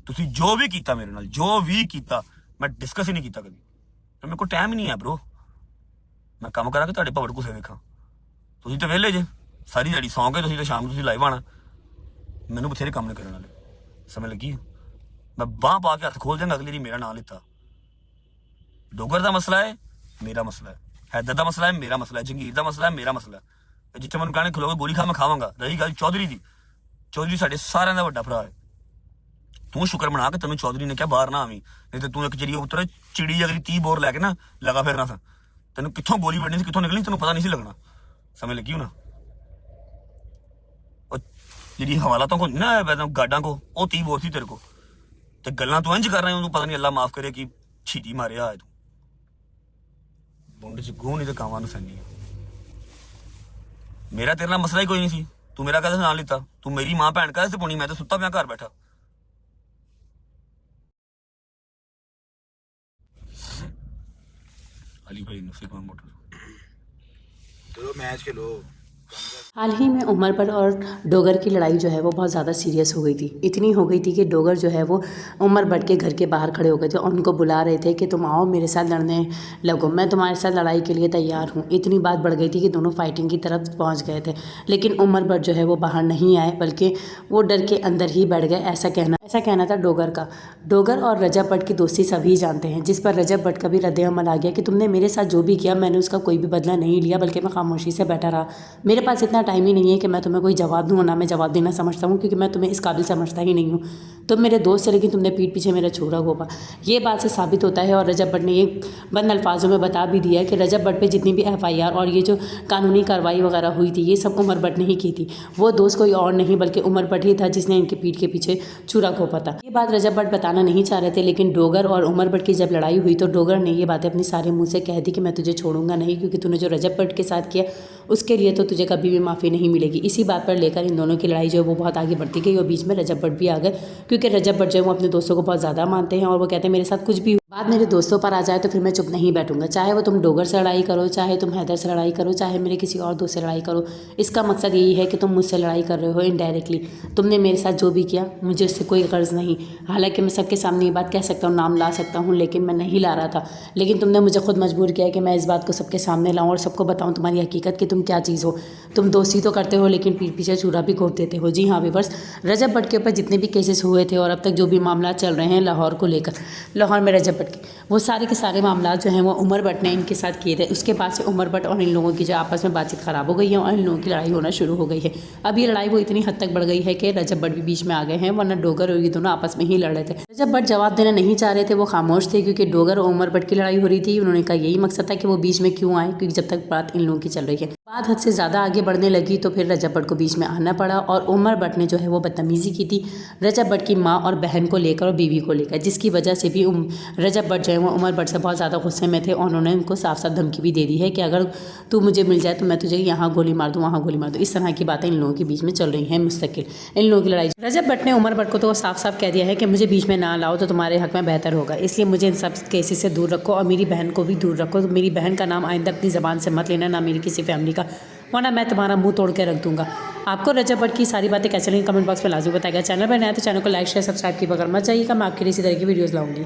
ਤੁਸੀਂ ਜੋ ਵੀ ਕੀਤਾ ਮੇਰੇ ਨਾਲ, ਜੋ ਵੀ ਕੀਤਾ ਮੈਂ ਡਿਸਕਸ ਹੀ ਨਹੀਂ ਕੀਤਾ ਕਦੀ। ਤੇ ਮੇਰੇ ਕੋਲ ਟਾਈਮ ਹੀ ਨਹੀਂ ਹੈ ਬ్రో। ਮੈਂ ਕੰਮ ਕਰਾਂ ਕਿ ਤੁਹਾਡੇ ਭਵੜ ਘੁਸੇ ਵੇਖਾਂ? ਤੁਸੀਂ ਤਾਂ ਵਿਹਲੇ ਜੇ, ਸਾਰੀ ਦਿਹਾੜੀ ਸੌਂ ਕੇ ਤੁਸੀਂ ਤਾਂ ਸ਼ਾਮ ਨੂੰ ਤੁਸੀਂ ਲਾਈਵ ਆਣਾ। ਮੈਨੂੰ ਬਥੇਰੇ ਕੰਮ ਨੇ ਕਰਨ ਵਾਲੇ, ਸਮਝ ਲੱਗੀ? ਮੈਂ ਬਾਂਹ ਪਾ ਕੇ ਹੱਥ ਖੋਲ ਜਾਂਗਾ ਅਗਲੀ ਦੀ ਮੇਰਾ ਨਾਂ ਲਿੱਤਾ। ਡੋਗਰ ਦਾ ਮਸਲਾ ਹੈ, ਮੇਰਾ ਮਸਲਾ ਹੈ। हैदर का मसला है, मेरा मसला है। जंगीर का मसला है, मेरा मसला है। जिथे मैं कहने खिलो गोली खा मैं खावांगा। रही गल चौधरी की, चौधरी साडे सारिਆਂ ਦਾ ਵੱਡਾ ਭਰਾ है। तू शुक्र मना के तेन चौधरी ने क्या बाहर ना आवी, नहीं तो तू एक जरिए उतर चिड़ी अगली 30 बोर लैके ना लगा फिरना था। तेन कितों गोली बढ़नी थी, कितों निकलनी तेन पता नहीं लगना। समझ लगी ना? जी हवालातों को ना गाडा को वो 30 बोर थी तेरे को, तो गल्लां तू इंज कर रहे हो, पता नहीं अल्लाह माफ करे कि छीटी मारिया है तू। मुंडे च गूं नहीं तो कावां नूं सैनी। मेरा तेरे नाल मसला ही कोई नहीं सी। तू मेरा कहते नाम लिता, तू मेरी मां भैन कहते पुनी, मैं तो सुता पिया घर बैठा। अली भाई नसीब मोटर चलो मैच खेलो। हाल ही में उमर भट्ट और डोगर की लड़ाई जो है वो बहुत ज़्यादा सीरियस हो गई थी। इतनी हो गई थी कि डोगर जो है वो उमर भट्ट के घर के बाहर खड़े हो गए थे और उनको बुला रहे थे कि तुम आओ मेरे साथ लड़ने लगो, मैं तुम्हारे साथ लड़ाई के लिए तैयार हूँ। इतनी बात बढ़ गई थी कि दोनों फाइटिंग की तरफ पहुँच गए थे, लेकिन उमर भट्ट जो है वो बाहर नहीं आए, बल्कि वो डर के अंदर ही बैठ गए। ऐसा कहना था डोगर का। डोगर और रजब भट्ट की दोस्ती सभी जानते हैं, जिस पर रजब भट्ट का भी रद्द-ए-अमल आ गया कि तुमने मेरे साथ जो भी किया मैंने उसका कोई भी बदला नहीं लिया, बल्कि मैं खामोशी से बैठा रहा। मेरे पास इतना टाइम ही नहीं है कि मैं तुम्हें कोई जवाब दूँ, ना मैं जवाब देना समझता हूँ, क्योंकि मैं तुम्हें इस काबिल समझता ही नहीं हूँ। तुम मेरे दोस्त से, लेकिन तुमने पीठ पीछे मेरा छोरा गोपा। ये बात से साबित होता है, और रजब भट्ट ने ये बंद अल्फाजों में बता भी दिया है कि रजब भट्ट पे जितनी भी FIR और ये जो कानूनी कार्रवाई वगैरह हुई थी, ये सब उमर भट्ट ने ही की थी। वो दोस्त कोई और नहीं बल्कि उमर भट्ट ही था जिसने इनके पीठ के पीछे छुरा घोंपा था। ये बात रजब भट्ट बताना नहीं चाह रहे थे, लेकिन डोगर और उमर भट्ट की जब लड़ाई हुई तो डोगर ने ये बातें अपने सारे मुँह से कह दी कि मैं तुझे छोड़ूंगा नहीं, क्योंकि तूने जो रजब भट्ट के साथ किया उसके लिए तो तुझे कभी भी माफ़ी नहीं मिलेगी। इसी बात पर लेकर इन दोनों की लड़ाई जो है वो बहुत आगे बढ़ती गई, और बीच में रजब भट्ट भी आ गए, क्योंकि रजब भट्ट जो है वो अपने दोस्तों को बहुत ज़्यादा मानते हैं, और वो कहते हैं मेरे साथ कुछ भी बात मेरे दोस्तों पर आ जाए तो फिर मैं चुप नहीं बैठूंगा, चाहे वो तुम डोगर से लड़ाई करो, चाहे तुम हैदर से लड़ाई करो, चाहे मेरे किसी और दोस्त से लड़ाई करो। इसका मकसद यही है कि तुम मुझसे लड़ाई कर रहे हो इनडायरेक्टली। तुमने मेरे साथ जो भी किया मुझे उससे कोई गर्ज नहीं। हालांकि मैं सबके सामने ये बात कह सकता हूँ, नाम ला सकता हूँ, लेकिन मैं नहीं ला रहा था। लेकिन तुमने मुझे खुद मजबूर किया कि मैं इस बात को सबके सामने लाऊं और सबको बताऊं तुम्हारी हकीकत कि तुम क्या चीज़ हो। तुम दोस्ती तो करते हो, लेकिन पीठ पीछे छुरा भी घोंप देते हो। जी हाँ व्यूअर्स, रजब भट्ट के ऊपर जितने भी केसेस हुए थे और अब तक जो भी मामला चल रहे हैं लाहौर को लेकर, लाहौर में रजब भट्ट के, वो सारे के सारे मामला जो हैं वो उमर भट्ट ने इनके साथ किए थे। उसके बाद से उमर भट्ट और इन लोगों की जो आपस में बातचीत ख़राब हो गई है और इन लोगों की लड़ाई होना शुरू हो गई है। अब ये लड़ाई वो इतनी हद तक बढ़ गई है कि रजब भट्ट भी बीच में आ गए हैं, वरना डोगर और ये दोनों आपस में ही लड़ रहे थे। रजब भट्ट जवाब देना नहीं चाह रहे थे, वो खामोश थे, क्योंकि डोगर और उमर भट्ट की लड़ाई हो रही थी। उन्होंने कहा यही मकसद था कि वो बीच में क्यों आए, क्योंकि जब तक बात इन लोगों की चल रही है। बात हद से ज़्यादा आगे बढ़ने लगी तो फिर रजब भट्ट को बीच में आना पड़ा, और उमर भट्ट ने जो है वो बदतमीज़ी की थी रजब भट्ट की माँ और बहन को लेकर और बीवी को लेकर, जिसकी वजह से भी रजब भट्ट जो है वो उमर भट्ट से बहुत ज़्यादा गुस्से में थे, और उन्होंने उनको साफ साफ धमकी भी दे दी है कि अगर तू मुझे मिल जाए तो मैं तुझे यहाँ गोली मार दूँ, वहाँ गोली मार दूँ। इस तरह की बातें इन लोगों के बीच में चल रही हैं मुस्तकिल। इन लोगों की लड़ाई, रजब भट्ट ने उमर भट्ट को तो साफ साफ कह दिया है कि मुझे बीच में ना लाओ तो तुम्हारे हक में बेहतर होगा, इसलिए मुझे इन सब केसेस से दूर रखो और मेरी बहन को भी दूर रखो। मेरी बहन का नाम आइंदा अपनी ज़बान से मत लेना, ना मेरी किसी फैमिली का, वरना मैं तुम्हारा मुंह तोड़ के रख दूंगा। आपको रजब भट्ट की सारी बातें कैसे लगी कमेंट बॉक्स में लाजमी बताएगा। चैनल पर नया तो चैनल को लाइक शेयर सब्सक्राइब की बगैर मत जाइएगा, मैं आपके लिए इसी तरह की वीडियोज़ लाऊंगी।